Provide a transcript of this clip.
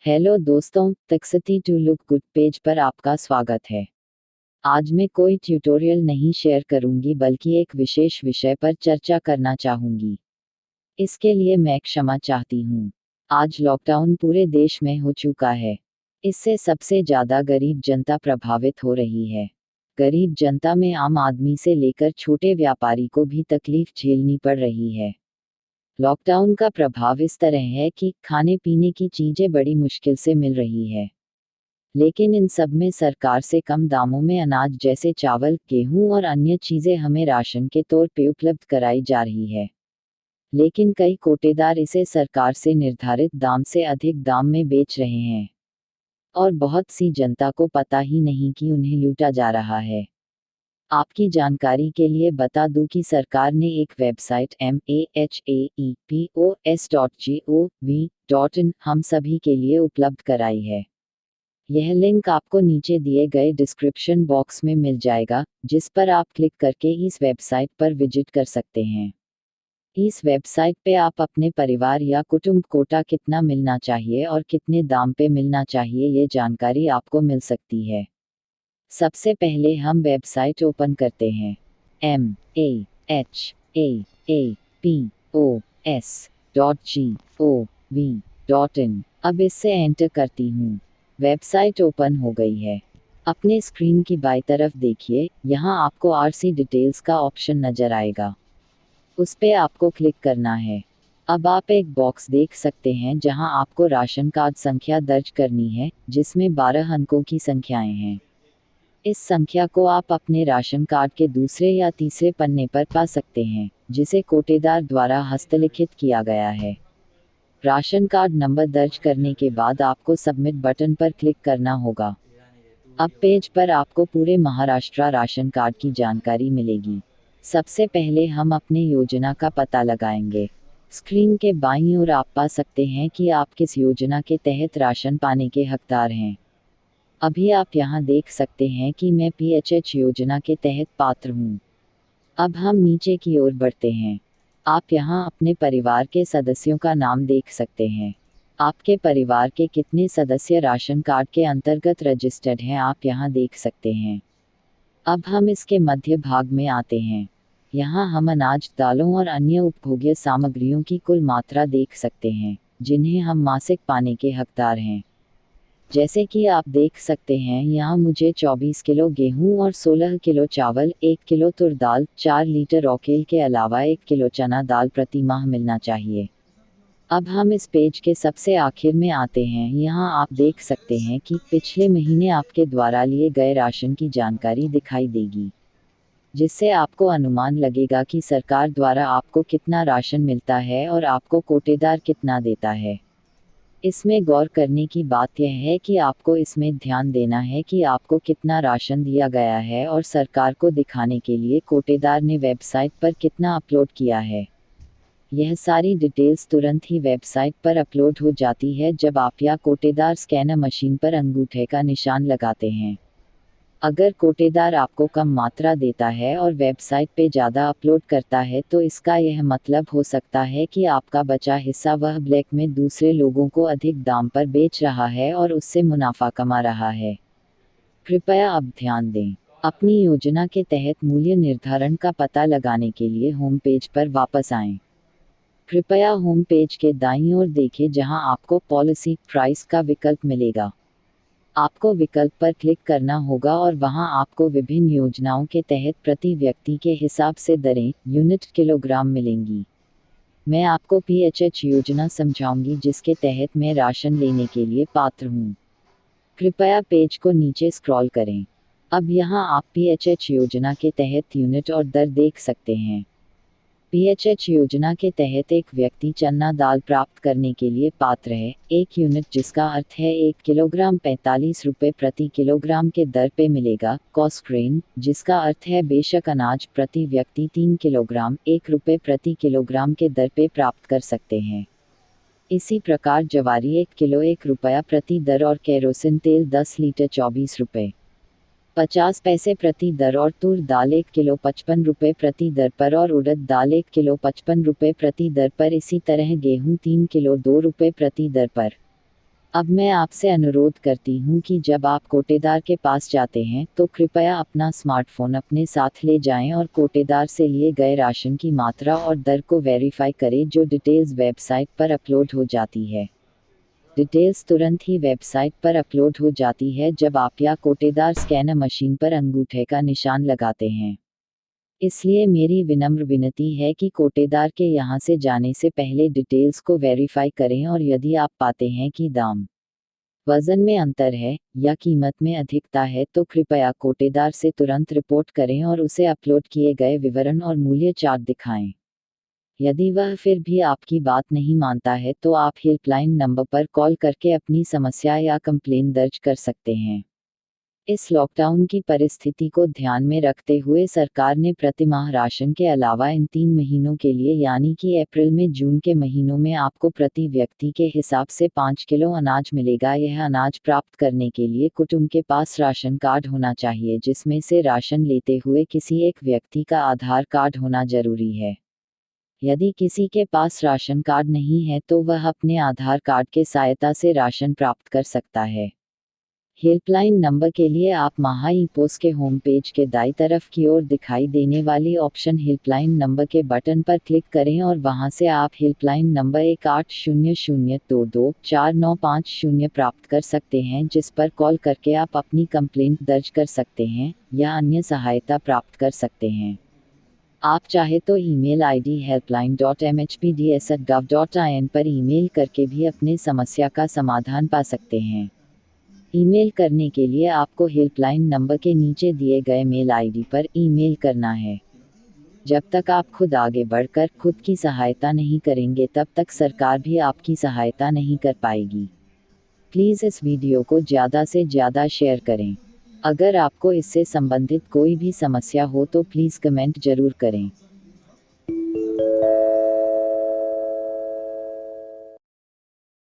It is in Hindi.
हेलो दोस्तों, तकसती टू लुक गुड पेज पर आपका स्वागत है। आज मैं कोई ट्यूटोरियल नहीं शेयर करूंगी बल्कि एक विशेष विषय पर चर्चा करना चाहूंगी। इसके लिए मैं क्षमा चाहती हूँ। आज लॉकडाउन पूरे देश में हो चुका है। इससे सबसे ज्यादा गरीब जनता प्रभावित हो रही है। गरीब जनता में आम आदमी से लेकर छोटे व्यापारी को भी तकलीफ झेलनी पड़ रही है। लॉकडाउन का प्रभाव इस तरह है कि खाने पीने की चीजें बड़ी मुश्किल से मिल रही है। लेकिन इन सब में सरकार से कम दामों में अनाज जैसे चावल, गेहूं और अन्य चीजें हमें राशन के तौर पे उपलब्ध कराई जा रही है। लेकिन कई कोटेदार इसे सरकार से निर्धारित दाम से अधिक दाम में बेच रहे हैं। और बहुत सी जनता को पता ही नहीं कि उन्हें लूटा जा रहा है। आपकी जानकारी के लिए बता दूं कि सरकार ने एक वेबसाइट maheepos.gov.in हम सभी के लिए उपलब्ध कराई है। यह लिंक आपको नीचे दिए गए डिस्क्रिप्शन बॉक्स में मिल जाएगा, जिस पर आप क्लिक करके इस वेबसाइट पर विजिट कर सकते हैं। इस वेबसाइट पे आप अपने परिवार या कुटुंब कोटा कितना मिलना चाहिए और कितने दाम पे मिलना चाहिए ये जानकारी आपको मिल सकती है। सबसे पहले हम वेबसाइट ओपन करते हैं। maheepos.gov.in। अब इससे एंटर करती हूँ। वेबसाइट ओपन हो गई है। अपने स्क्रीन की बाईं तरफ देखिए, यहाँ आपको आरसी डिटेल्स का ऑप्शन नजर आएगा। उस पे आपको क्लिक करना है। अब आप एक बॉक्स देख सकते हैं जहाँ आपको राशन कार्ड संख्या दर्ज करनी है, जिसमें 12 अंकों की संख्याएं हैं। इस संख्या को आप अपने राशन कार्ड के दूसरे या तीसरे पन्ने पर पा सकते हैं, जिसे कोटेदार द्वारा हस्तलिखित किया गया है। राशन कार्ड नंबर दर्ज करने के बाद आपको सबमिट बटन पर क्लिक करना होगा। अब पेज पर आपको पूरे महाराष्ट्र राशन कार्ड की जानकारी मिलेगी। सबसे पहले हम अपने योजना का पता लगाएंगे। स्क्रीन के बाईं ओर आप पा सकते हैं कि आप किस योजना के तहत राशन पाने के हकदार हैं। अभी आप यहाँ देख सकते हैं कि मैं PHH योजना के तहत पात्र हूँ। अब हम नीचे की ओर बढ़ते हैं। आप यहाँ अपने परिवार के सदस्यों का नाम देख सकते हैं। आपके परिवार के कितने सदस्य राशन कार्ड के अंतर्गत रजिस्टर्ड हैं आप यहाँ देख सकते हैं। अब हम इसके मध्य भाग में आते हैं। यहाँ हम अनाज, दालों और अन्य उपभोग्य सामग्रियों की कुल मात्रा देख सकते हैं, जिन्हें हम मासिक पाने के हकदार हैं। जैसे कि आप देख सकते हैं, यहाँ मुझे 24 किलो गेहूं और 16 किलो चावल, 1 किलो तुर दाल, 4 लीटर ऑकेल के अलावा 1 किलो चना दाल प्रति माह मिलना चाहिए। अब हम इस पेज के सबसे आखिर में आते हैं। यहाँ आप देख सकते हैं कि पिछले महीने आपके द्वारा लिए गए राशन की जानकारी दिखाई देगी, जिससे आपको अनुमान लगेगा कि सरकार द्वारा आपको कितना राशन मिलता है और आपको कोटेदार कितना देता है। इसमें गौर करने की बात यह है कि आपको इसमें ध्यान देना है कि आपको कितना राशन दिया गया है और सरकार को दिखाने के लिए कोटेदार ने वेबसाइट पर कितना अपलोड किया है। यह सारी डिटेल्स तुरंत ही वेबसाइट पर अपलोड हो जाती है जब आप या कोटेदार स्कैनर मशीन पर अंगूठे का निशान लगाते हैं। अगर कोटेदार आपको कम मात्रा देता है और वेबसाइट पे ज़्यादा अपलोड करता है तो इसका यह मतलब हो सकता है कि आपका बचा हिस्सा वह ब्लैक में दूसरे लोगों को अधिक दाम पर बेच रहा है और उससे मुनाफा कमा रहा है। कृपया अब ध्यान दें। अपनी योजना के तहत मूल्य निर्धारण का पता लगाने के लिए होम पेज पर वापस आएं। कृपया होम पेज के दाईं ओर देखें जहां आपको पॉलिसी प्राइस का विकल्प मिलेगा। आपको विकल्प पर क्लिक करना होगा और वहां आपको विभिन्न योजनाओं के तहत प्रति व्यक्ति के हिसाब से दरें, यूनिट, किलोग्राम मिलेंगी। मैं आपको PHH योजना समझाऊंगी जिसके तहत मैं राशन लेने के लिए पात्र हूं। कृपया पेज को नीचे स्क्रॉल करें। अब यहां आप PHH योजना के तहत यूनिट और दर देख सकते हैं। PHH योजना के तहत एक व्यक्ति चना दाल प्राप्त करने के लिए पात्र है, 1 यूनिट जिसका अर्थ है 1 किलोग्राम 45 रुपये प्रति किलोग्राम के दर पे मिलेगा। कॉस्ट ग्रेन, जिसका अर्थ है बेशक अनाज, प्रति व्यक्ति 3 किलोग्राम 1 रुपये प्रति किलोग्राम के दर पे प्राप्त कर सकते हैं। इसी प्रकार जवारी 1 किलो 1 रुपया प्रति दर और केरोसिन तेल 10 लीटर 24 रुपये 50 पैसे प्रति दर और तूर दाल 1 किलो 55 रुपये प्रति दर पर और उड़द दाल 1 किलो 55 रुपये प्रति दर पर। इसी तरह गेहूं 3 किलो 2 रुपये प्रति दर पर। अब मैं आपसे अनुरोध करती हूँ कि जब आप कोटेदार के पास जाते हैं तो कृपया अपना स्मार्टफोन अपने साथ ले जाएं और कोटेदार से लिए गए राशन की मात्रा और दर को वेरीफाई करें जो डिटेल्स वेबसाइट पर अपलोड हो जाती है। डिटेल्स तुरंत ही वेबसाइट पर अपलोड हो जाती है जब आप या कोटेदार स्कैनर मशीन पर अंगूठे का निशान लगाते हैं। इसलिए मेरी विनम्र विनती है कि कोटेदार के यहाँ से जाने से पहले डिटेल्स को वेरीफाई करें और यदि आप पाते हैं कि दाम, वजन में अंतर है या कीमत में अधिकता है तो कृपया कोटेदार से तुरंत रिपोर्ट करें और उसे अपलोड किए गए विवरण और मूल्य चार्ट दिखाएं। यदि वह फिर भी आपकी बात नहीं मानता है तो आप हेल्पलाइन नंबर पर कॉल करके अपनी समस्या या कंप्लेन दर्ज कर सकते हैं। इस लॉकडाउन की परिस्थिति को ध्यान में रखते हुए सरकार ने प्रतिमाह राशन के अलावा इन 3 महीनों के लिए यानी कि अप्रैल में जून के महीनों में आपको प्रति व्यक्ति के हिसाब से 5 किलो अनाज मिलेगा। यह अनाज प्राप्त करने के लिए कुटुंब के पास राशन कार्ड होना चाहिए जिसमें से राशन लेते हुए किसी एक व्यक्ति का आधार कार्ड होना जरूरी है। यदि किसी के पास राशन कार्ड नहीं है तो वह अपने आधार कार्ड के सहायता से राशन प्राप्त कर सकता है। हेल्पलाइन नंबर के लिए आप महा ई पोस्ट के होम पेज के दाईं तरफ की ओर दिखाई देने वाली ऑप्शन हेल्पलाइन नंबर के बटन पर क्लिक करें और वहां से आप हेल्पलाइन नंबर 1800224950 प्राप्त कर सकते हैं जिस पर कॉल करके आप अपनी कंप्लेंट दर्ज कर सकते हैं या अन्य सहायता प्राप्त कर सकते हैं। आप चाहे तो ईमेल आईडी helpline.mhpds@gov.in पर ईमेल करके भी अपने समस्या का समाधान पा सकते हैं। ईमेल करने के लिए आपको हेल्पलाइन नंबर के नीचे दिए गए मेल आईडी पर ईमेल करना है। जब तक आप खुद आगे बढ़कर खुद की सहायता नहीं करेंगे तब तक सरकार भी आपकी सहायता नहीं कर पाएगी। प्लीज़ इस वीडियो को ज़्यादा से ज़्यादा शेयर करें। अगर आपको इससे संबंधित कोई भी समस्या हो तो प्लीज़ कमेंट जरूर करें।